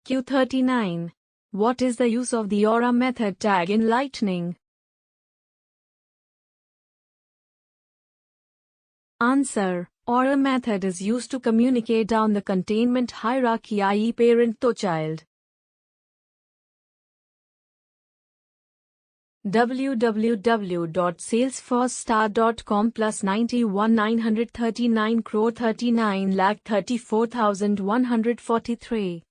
Q39. What is the use of the aura method tag in Lightning? Answer. Aura method is used to communicate down the containment hierarchy, i.e. parent to child. www.salesforce.com plus 91,939 crore 39,34,143